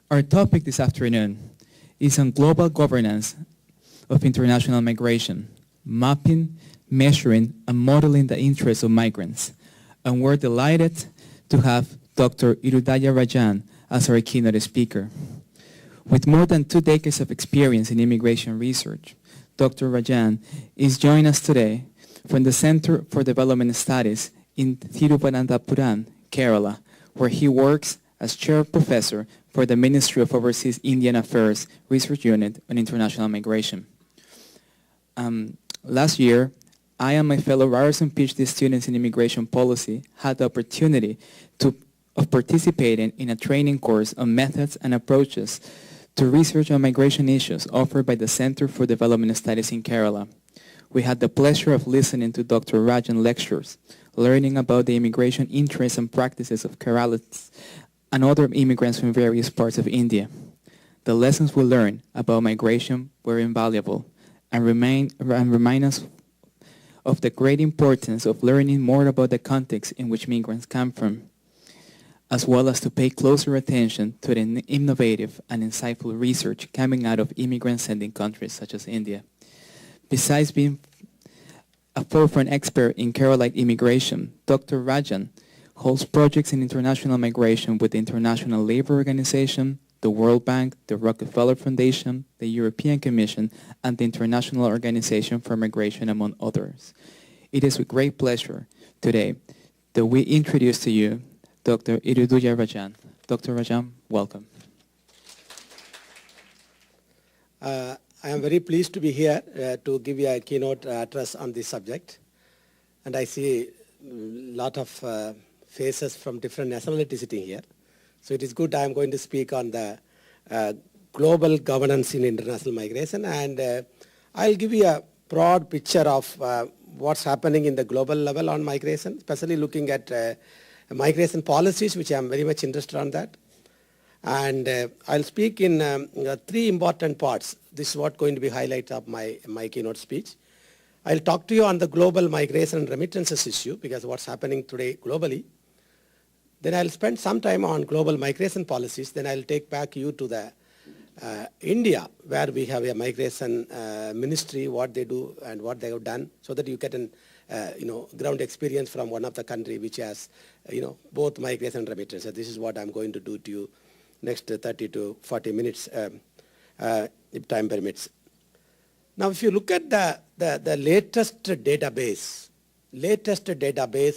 Our topic this afternoon is on global governance of international migration, mapping, measuring, and modeling the interests of migrants. And we're delighted to have Dr. Irudaya Rajan as our keynote speaker. With more than 2 decades of experience in immigration research, Dr. Rajan is joining us today from the Center for Development Studies in Thiruvananthapuram, Kerala, where he works as chair professor for the Ministry of Overseas Indian Affairs Research Unit on International Migration. Last year, I and my fellow Ryerson PhD students in immigration policy had the opportunity of participating in a training course on methods and approaches to research on migration issues offered by the Center for Development Studies in Kerala. We had the pleasure of listening to Dr. Rajan lectures, learning about the immigration interests and practices of Keralans and other immigrants from various parts of India. The lessons we learned about migration were invaluable and remind us of the great importance of learning more about the context in which migrants come from, as well as to pay closer attention to the innovative and insightful research coming out of immigrant-sending countries such as India. Besides being a forefront expert in Kerala immigration, Dr. Rajan holds projects in international migration with the International Labour Organization, the World Bank, the Rockefeller Foundation, the European Commission, and the International Organization for Migration, among others. It is with great pleasure today that we introduce to you Dr. Irudaya Rajan. Dr. Rajan, welcome. I am very pleased to be here to give you a keynote address on this subject. And I see a lot of faces from different nationalities sitting here. So it is good I am going to speak on the global governance in international migration. And I'll give you a broad picture of what's happening in the global level on migration, especially looking at migration policies, which I'm very much interested on that. And I'll speak in 3 important parts. This is what's going to be highlights of my keynote speech. I'll talk to you on the global migration and remittances issue, because what's happening today globally. Then I'll spend some time on global migration policies. Then I'll take back you to the India, where we have a migration ministry, what they do and what they have done, so that you get an ground experience from one of the country which has both migration and remittance. So this is what I'm going to do to you next 30 to 40 minutes, if time permits. Now, if you look at the latest database,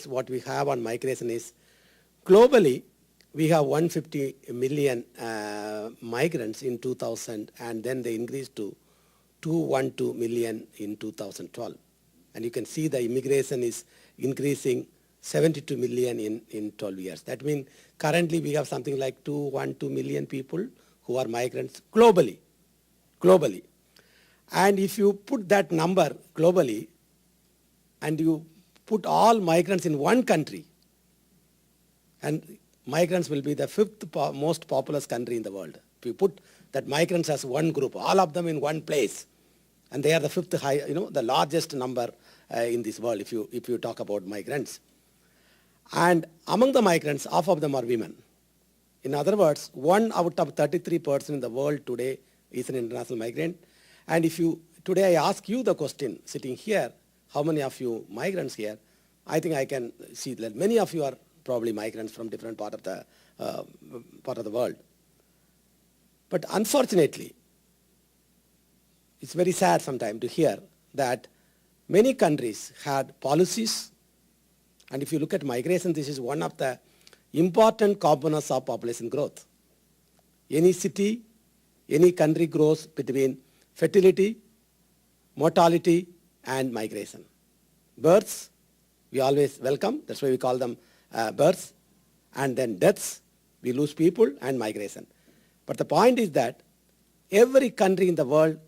what we have on migration is globally, we have 150 million migrants in 2000, and then they increased to 212 million in 2012. And you can see the immigration is increasing 72 million in 12 years. That means currently we have something like 212 million people who are migrants globally. And if you put that number globally and you put all migrants in one country, and migrants will be the 5th most populous country in the world. If you put that migrants as one group, all of them in one place, and they are the 5th the largest number in this world if you talk about migrants. And among the migrants, half of them are women. In other words, 1 out of 33 persons in the world today is an international migrant. And today I ask you the question, sitting here, how many of you migrants here? I think I can see that many of you are probably migrants from different part of the world. But unfortunately, it's very sad sometimes to hear that many countries had policies, and if you look at migration, this is one of the important components of population growth. Any city, any country grows between fertility, mortality, and migration. Births, we always welcome, that's why we call them births, and then deaths, we lose people, and migration. But the point is that every country in the world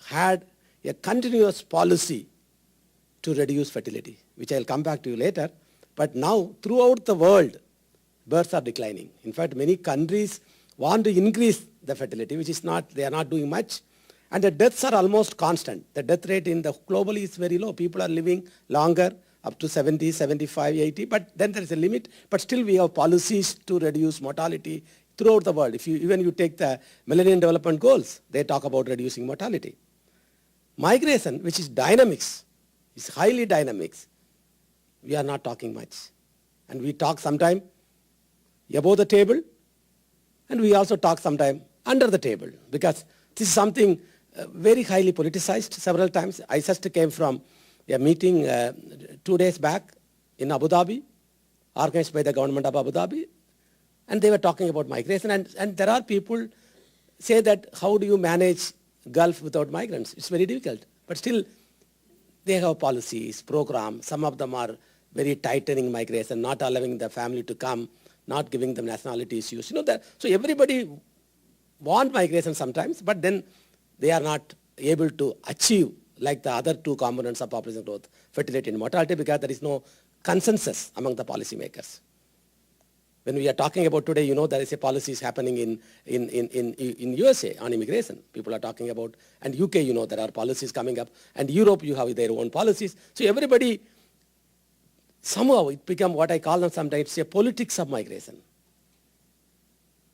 had a continuous policy to reduce fertility, which I'll come back to you later. But now, throughout the world, births are declining. In fact, many countries want to increase the fertility, which is not, they are not doing much. And the deaths are almost constant. The death rate in the globally is very low. People are living longer, up to 70, 75, 80. But then there is a limit. But still we have policies to reduce mortality throughout the world. Even you take the Millennium Development Goals, they talk about reducing mortality. Migration, which is dynamics, is highly dynamics, we are not talking much. And we talk sometime above the table, and we also talk sometime under the table, because this is something very highly politicized several times. I just came from a meeting 2 days back in Abu Dhabi, organized by the government of Abu Dhabi, and they were talking about migration. And there are people say that how do you manage Gulf without migrants? It's very difficult. But still, they have policies, programs. Some of them are very tightening migration, not allowing the family to come, not giving them nationality issues. You know that. So everybody want migration sometimes, but then they are not able to achieve like the other two components of population growth, fertility and mortality, because there is no consensus among the policymakers. When we are talking about today, you know, there is a policies happening in USA on immigration. People are talking about, and UK, you know, there are policies coming up, and Europe, you have their own policies. So everybody, somehow it become what I call them sometimes a politics of migration.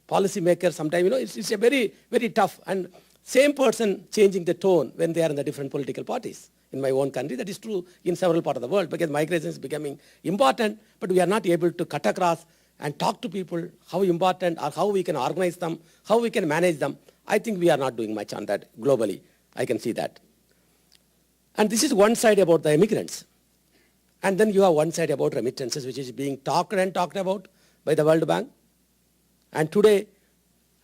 Policymakers sometimes, you know, it's a very, very tough, and same person changing the tone when they are in the different political parties. In my own country, that is true in several parts of the world, because migration is becoming important, but we are not able to cut across and talk to people how important or how we can organize them, how we can manage them. I think we are not doing much on that globally. I can see that. And this is one side about the immigrants. And then you have one side about remittances, which is being talked about by the World Bank. And today,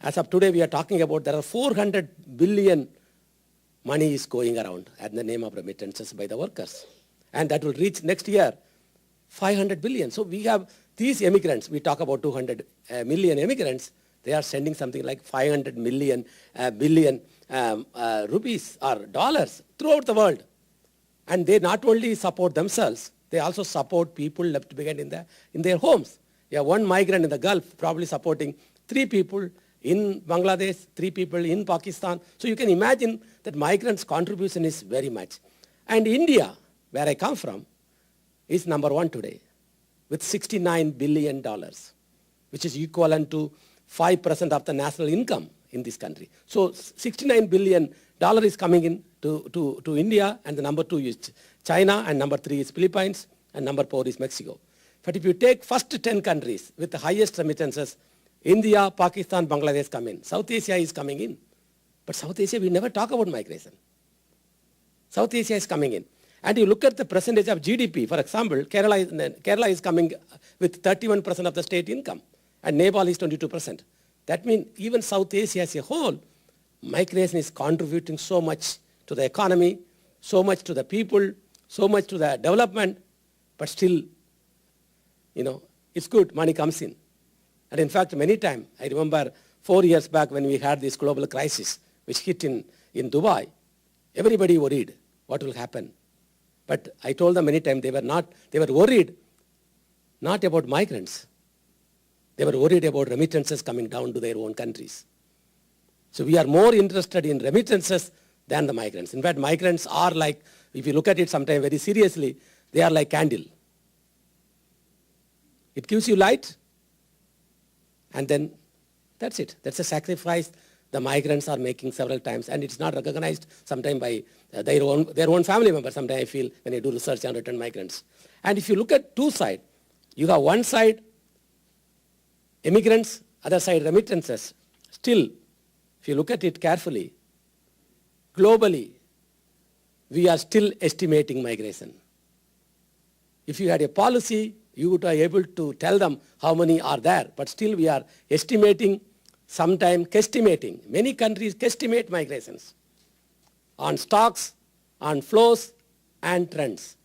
as of today, we are talking about there are 400 billion money is going around in the name of remittances by the workers. And that will reach next year 500 billion. So we have these immigrants, we talk about 200 million immigrants, they are sending something like 500 billion rupees or dollars throughout the world. And they not only support themselves, they also support people left behind in their homes. You have one migrant in the Gulf probably supporting 3 people in Bangladesh, 3 people in Pakistan. So you can imagine that migrants' contribution is very much. And India, where I come from, is number 1 today with $69 billion, which is equivalent to 5% of the national income in this country. So $69 billion is coming in to India, and the number 2 is China, and number 3 is Philippines, and number 4 is Mexico. But if you take first 10 countries with the highest remittances, India, Pakistan, Bangladesh come in. South Asia is coming in. But South Asia, we never talk about migration. South Asia is coming in. And you look at the percentage of GDP, for example, Kerala is coming with 31% of the state income, and Nepal is 22%. That means even South Asia as a whole, migration is contributing so much to the economy, so much to the people, so much to the development, but still, you know, it's good, money comes in. And in fact, many times, I remember 4 years back when we had this global crisis, which hit in Dubai, everybody worried what will happen. But I told them many times they were worried not about migrants. They were worried about remittances coming down to their own countries. So we are more interested in remittances than the migrants. In fact, migrants are like, if you look at it sometimes very seriously, they are like candle. It gives you light, and then that's it. That's a sacrifice the migrants are making several times, and it's not recognized sometimes by their own family members, sometimes I feel, when I do research on returned migrants. And if you look at 2 sides, you have one side, immigrants, other side, remittances. Still, if you look at it carefully, globally, we are still estimating migration. If you had a policy, you would be able to tell them how many are there, but still we are estimating, sometimes guesstimating. Many countries guesstimate migrations on stocks, on flows, and trends.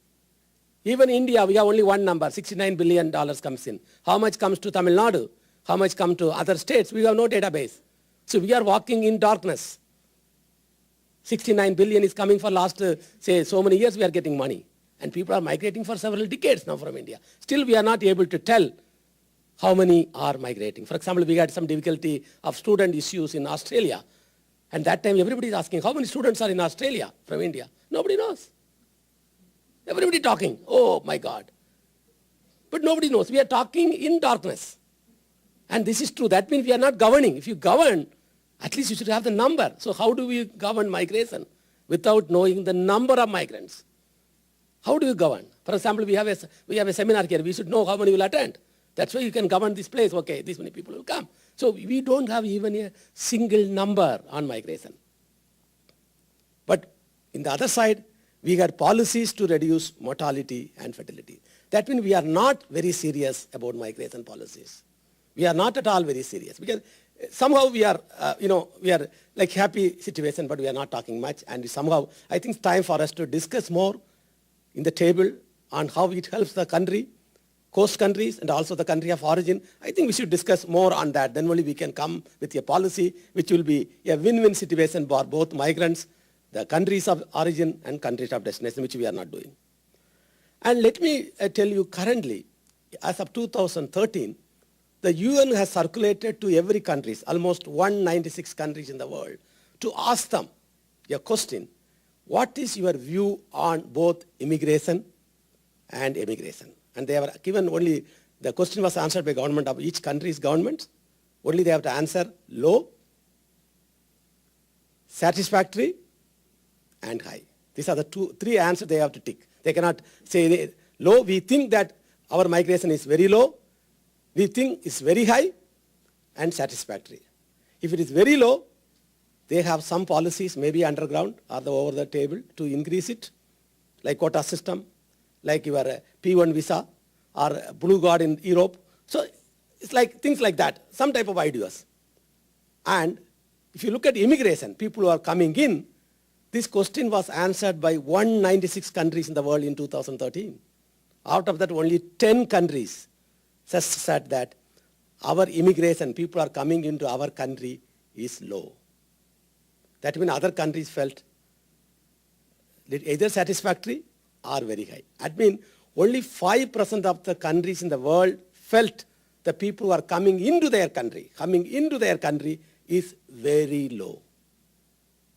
Even India, we have only one number, $69 billion comes in. How much comes to Tamil Nadu? How much comes to other states? We have no database. So we are walking in darkness. 69 billion is coming for last, say, so many years we are getting money. And people are migrating for several decades now from India. Still, we are not able to tell how many are migrating. For example, we had some difficulty of student issues in Australia. And that time, everybody is asking, how many students are in Australia from India? Nobody knows. Everybody talking, oh my God. But nobody knows. We are talking in darkness. And this is true. That means we are not governing. If you govern, at least you should have the number. So how do we govern migration without knowing the number of migrants? How do you govern? For example, we have a seminar here. We should know how many will attend. That's why you can govern this place. Okay, this many people will come. So we don't have even a single number on migration. But in the other side, we got policies to reduce mortality and fertility. That means we are not very serious about migration policies. We are not at all very serious because somehow we are, we are like happy situation, but we are not talking much. And somehow I think it's time for us to discuss more in the table on how it helps the country, coast countries, and also the country of origin. I think we should discuss more on that. Then only we can come with a policy which will be a win-win situation for both migrants, the countries of origin, and countries of destination, which we are not doing. And let me tell you currently, as of 2013, the UN has circulated to every country, almost 196 countries in the world, to ask them a question: what is your view on both immigration and emigration? And they have given only, the question was answered by government of each country's government. Only they have to answer low, satisfactory, and high. These are the three answers they have to tick. They cannot say low, we think that our migration is very low, we think it's very high, and satisfactory. If it is very low, they have some policies, maybe underground or over the table, to increase it, like quota system, like your P1 visa or Blue Card in Europe. So it's like things like that, some type of ideas. And if you look at immigration, people who are coming in, this question was answered by 196 countries in the world in 2013. Out of that, only 10 countries just said that our immigration, people are coming into our country, is low. That means other countries felt either satisfactory or very high. That means only 5% of the countries in the world felt the people who are coming into their country is very low.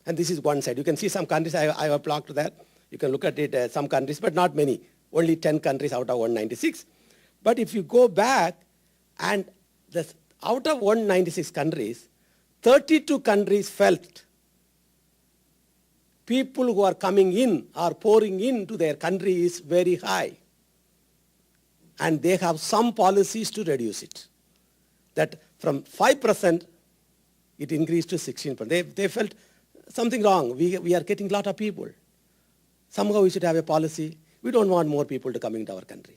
And this is one side. You can see some countries, I have blocked that. You can look at it, some countries, but not many. Only 10 countries out of 196. But if you go back, and out of 196 countries, 32 countries felt people who are coming in or pouring into their country is very high. And they have some policies to reduce it. That from 5%, it increased to 16%. They felt something wrong. We are getting a lot of people. Somehow we should have a policy. We don't want more people to come into our country.